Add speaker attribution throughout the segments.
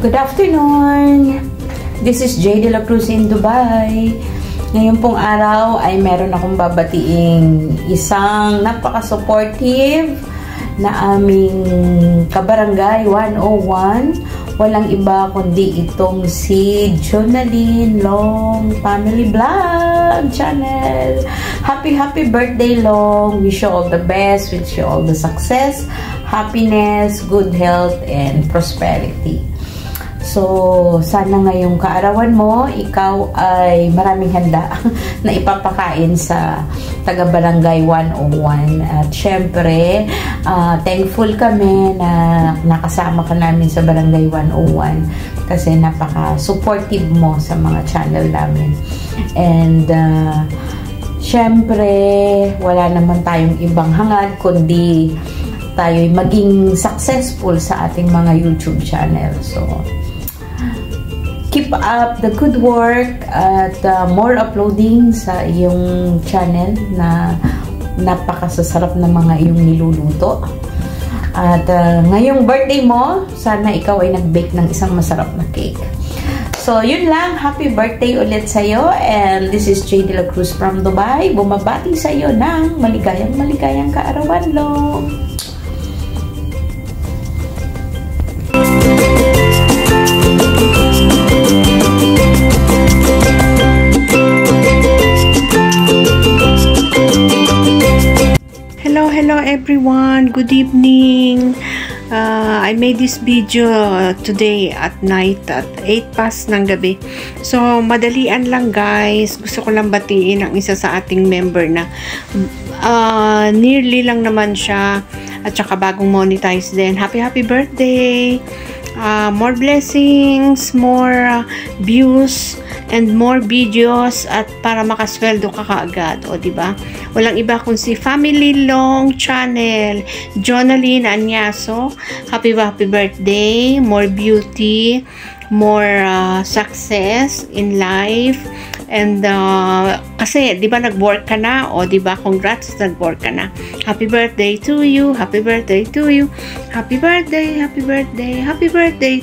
Speaker 1: Good afternoon! This is Jay De La Cruz in Dubai. Ngayon pong araw ay meron akong babatiing isang napaka-supportive na aming kabarangay 101. Walang iba kundi itong si Jonalyn Long Family Vlog Channel. Happy birthday, Long! Wish you all the best. Wish you all the success, happiness, good health, and prosperity. So, sana ngayong kaarawan mo, ikaw ay maraming handa na ipapakain sa taga-barangay 101. At syempre, thankful kami na nakasama ka namin sa barangay 101 kasi napaka-supportive mo sa mga channel namin. And, syempre, wala naman tayong ibang hangad kundi tayo'y maging successful sa ating mga YouTube channel. So, keep up the good work at more uploading sa iyong channel na napakasasarap na mga iyong niluluto. At ngayong birthday mo, sana ikaw ay nag-bake ng isang masarap na cake. So, yun lang. Happy birthday ulit sa'yo. And this is Jay De La Cruz from Dubai. Bumabati sa'yo ng maligayang kaarawan, Long.
Speaker 2: Hello everyone, good evening. I made this video today at night at 8 past ng gabi. So madalian lang guys, gusto ko lang batiin ang isa sa ating member na nearly lang naman siya at saka bagong monetize din. Happy birthday, more blessings, more views and more videos at para makasweldo ka kaagad, o diba? Walang iba kung si Family Long Channel, Jonalyn Anyaso. Happy birthday, more beauty, more success in life. And kasi diba nag-work ka na, o diba, congrats, nag-work ka na. Happy birthday to you, happy birthday to you, happy birthday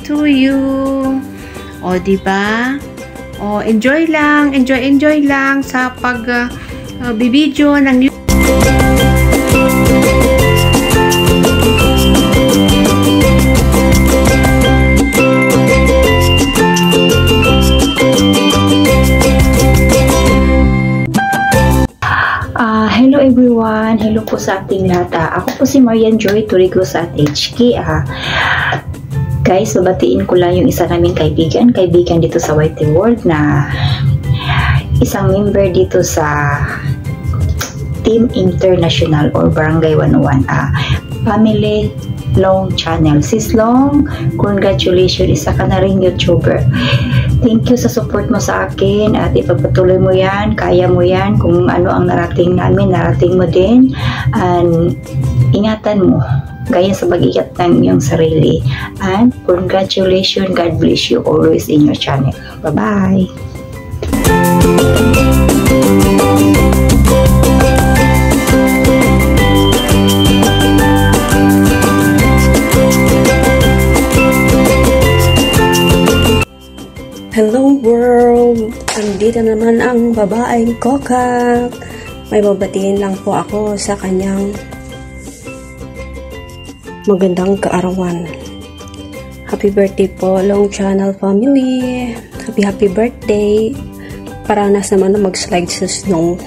Speaker 2: to you, o diba? Oh, enjoy lang sa bibidyo ng
Speaker 3: hello everyone, hello po sa ating lahat. Ako po si Marian Joy Turigos at HK. Guys, babatiin ko lang yung isa naming kaibigan dito sa YT World na isang member dito sa Team International or Barangay 101, Family Long Channel. Sis Long, congratulations, isa ka na rin YouTuber. Thank you sa support mo sa akin at ipagpatuloy mo yan, kaya mo yan, kung ano ang narating namin, narating mo din, and ingatan mo gaya sa pag-ikat ng iyong sarili. And congratulations, God bless you always in your channel. Bye-bye!
Speaker 4: Hello world! Andito naman ang babaeng kokak. May babatiin lang po ako sa kanyang magandang kaarawan. Happy birthday po, Long Channel family. Happy birthday. Paranas naman na mag-slide sa snow.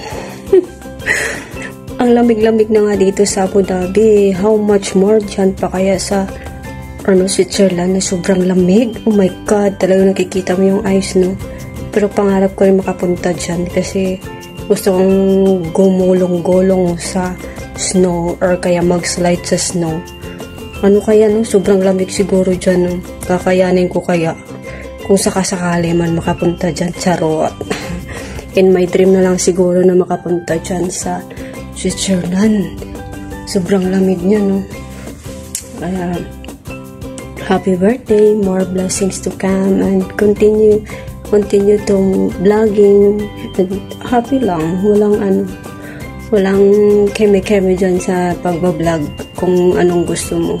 Speaker 4: Ang lamig-lamig na nga dito sa Abu Dhabi. How much more dyan pa kaya sa Switzerland na sobrang lamig. Oh my God, talagang nakikita mo yung ice, no? Pero pangarap ko rin makapunta dyan kasi gusto kong gumulong-gulong sa snow or kaya mag-slide sa snow. Ano kaya, no? Sobrang lamig siguro dyan, no? Kakayanin ko kaya kung sakasakali man makapunta dyan. Charot. In my dream na lang siguro na makapunta dyan sa Switzerland. Sobrang lamig niya, no? Kaya happy birthday, more blessings to come, and continue to vlogging, and happy lang, walang keme-keme dyan sa pagbablog kung anong gusto mo.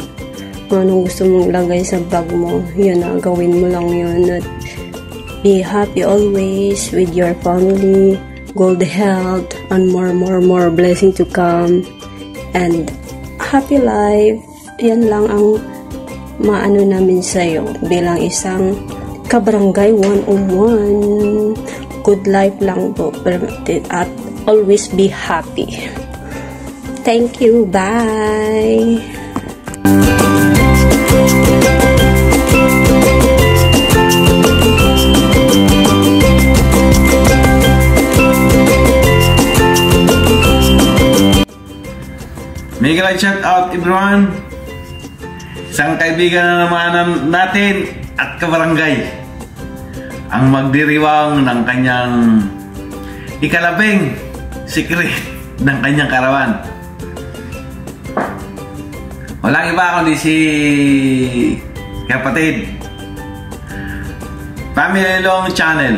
Speaker 4: kung anong gusto mong ilagay sa vlog mo, yun na, gawin mo lang yun. At be happy always with your family, good health, and more blessing to come, and happy life. Yan lang ang maano namin sa'yo bilang isang kabarangay 101. Good life lang po, at always be happy. Thank you. Bye.
Speaker 5: Mega shout out everyone. Isang kaibigan na naman natin at kabarangay ang magdiriwang ng kanyang ikalabing secret ng kanyang karawan. Walang iba kundi si kapatid Family Long Channel.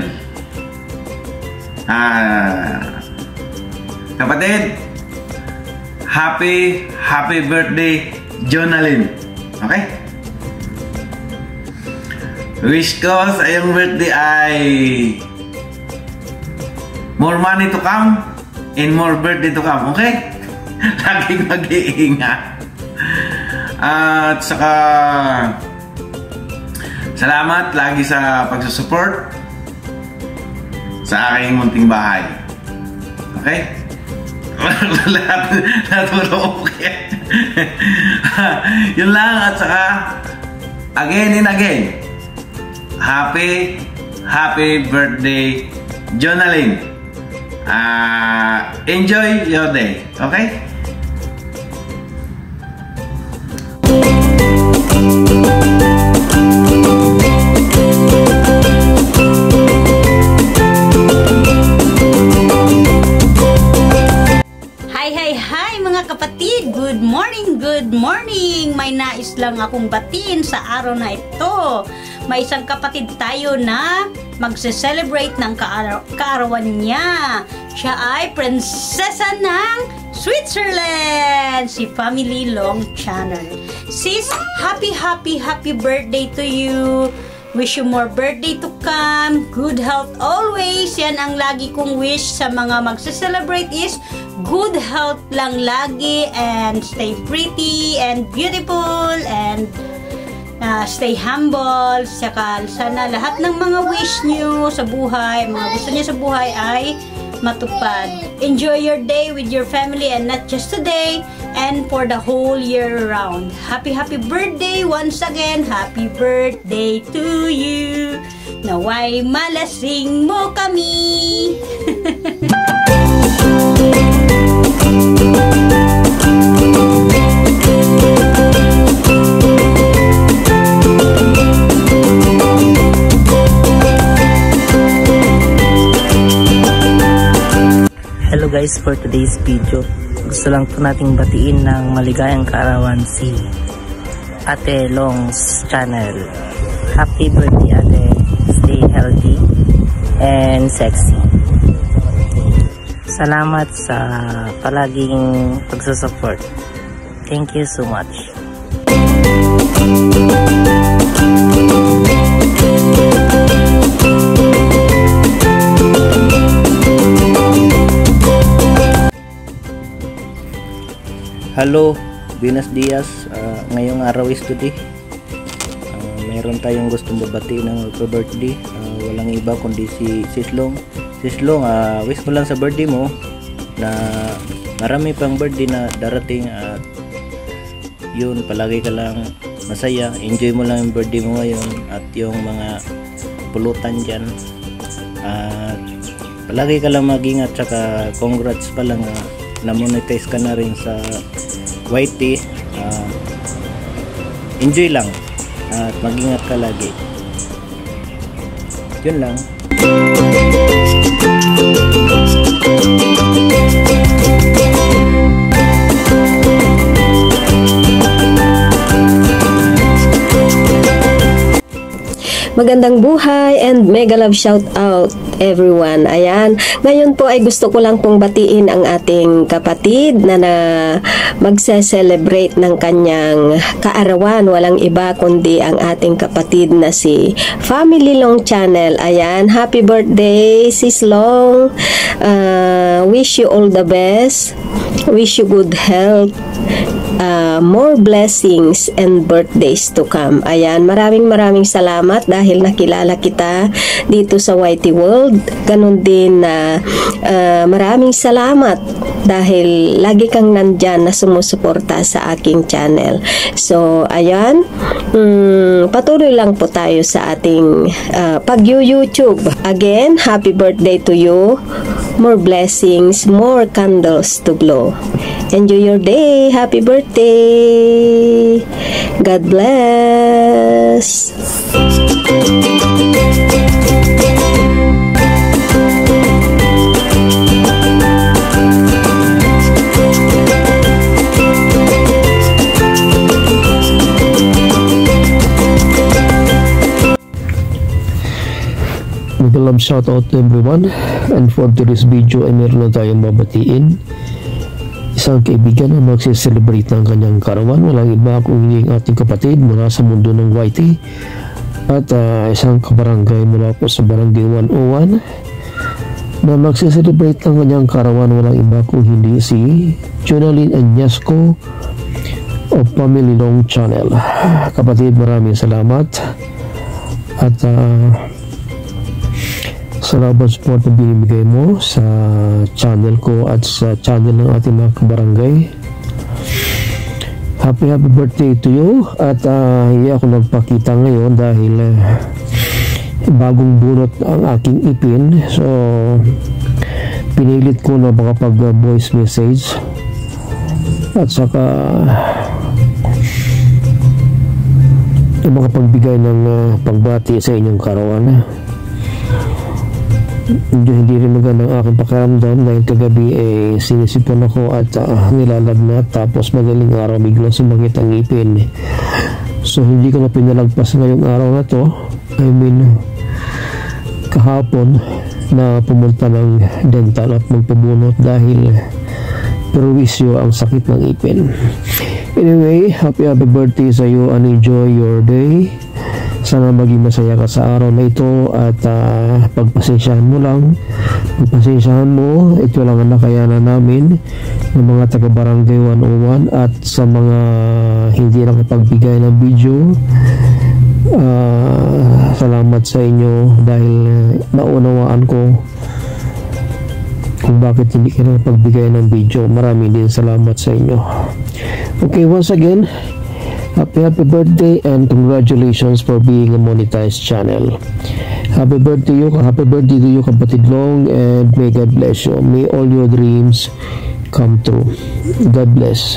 Speaker 5: Kapatid, happy birthday, Jonalyn. Okay? Wish ko sa iyong birthday ay more money to come and more birthday to come. Okay? Laging mag-iingat. At saka salamat lagi sa pagsusupport sa aking munting bahay. Okay? Naturo okay. Yun lang. At saka again and again, happy birthday, Jonalyn. Enjoy your day. Okay?
Speaker 1: Hi mga kapatid! Good morning! May nais lang akong batiin sa araw na ito. May isang kapatid tayo na magse-celebrate ng kaarawan niya. Siya ay prinsesa ng Switzerland! Si Family Long Channel. Sis, happy birthday to you! Wish you more birthday to come. Good health always. Yan ang lagi kong wish sa mga magse-celebrate is good health lang lagi, and stay pretty and beautiful, and stay humble. Saka sana lahat ng mga wish nyo sa buhay, mga gusto nyo sa buhay ay matupad. Enjoy your day with your family, and not just today, and for the whole year round. Happy birthday once again. Happy birthday to you. Naway malasing mo kami.
Speaker 6: Hello guys, for today's video, gusto lang po nating batiin ng maligayang kaarawan si Ate Long's Channel. Happy birthday Ate, stay healthy and sexy. Salamat sa palaging pagsusupport. Thank you so much.
Speaker 7: Hello, buenos dias. Ngayong araw is today. Mayroon tayong gustong babati ng birthday. Walang iba kundi si Sislong. Sislong, wish ko lang sa birthday mo na marami pang birthday na darating, at yun, palagi ka lang masaya. Enjoy mo lang yung birthday mo ngayon at yung mga pulutan dyan. Palagi ka lang mag-ingat, tsaka congrats pa lang na-monetize ka na rin sa YT. Enjoy lang at mag-ingat ka lagi. Yun lang.
Speaker 4: magandang buhay and mega love shout out everyone. Ayan, ngayon po ay gusto ko lang pong batiin ang ating kapatid na magse-celebrate ng kanyang kaarawan. Walang iba kundi ang ating kapatid na si Family Long Channel. Ayan, happy birthday Sis Long. Wish you all the best. Wish you good health. More blessings and birthdays to come. Ayan, maraming salamat dahil nakilala kita dito sa YT World. Ganon din na maraming salamat dahil lagi kang nandyan na sumusuporta sa aking channel. So, ayan, patuloy lang po tayo sa ating pag-YouTube. Again, happy birthday to you. More blessings, more candles to blow. Enjoy your day. Happy birthday. God bless.
Speaker 8: Mega love shout out to everyone, and for today's video ay meron na tayong mabatiin. Isang kaibigan na magse-celebrate ng kanyang karawan. Walang iba kung hindi ang ating kapatid mula sa mundo ng YT, at isang kabarangay mula po sa barangay 101 na magse-celebrate ng kanyang karawan. Walang iba kung hindi si Jonalyn Añasco of Family Long Channel. Kapatid, maraming salamat at salamat sa support na binibigay mo sa channel ko at sa channel ng ating mga kabarangay. Happy birthday to you. At hindi ako nagpakita ngayon dahil bagong bunot ang aking ipin, so pinilit ko na makapag voice message at saka makapagbigay ng pagbati sa inyong karawan. Hindi rin magandang aking pakiramdam dahil kagabi sinisipon ako at nilalagnat, tapos madaling araw biglang sumakit ang ngipin. So hindi ko na pinalagpas ngayong araw na to, kahapon, na pumunta ng dental at magpabunot dahil perwisyo ang sakit ng ngipin. Anyway, happy birthday sa iyo and enjoy your day. Sana maging masaya ka sa araw na ito at pagpasensyahan mo, ito lang ang nakayanan namin ng mga taga Barangay 101 at sa mga hindi nakapagbigay ng video. Salamat sa inyo dahil naunawaan ko kung bakit hindi ka nakapagbigay ng video. Maraming din salamat sa inyo. Okay, once again, happy birthday and congratulations for being a monetized channel. Happy birthday to you kapatid Long, and may God bless you. May all your dreams come true. God bless.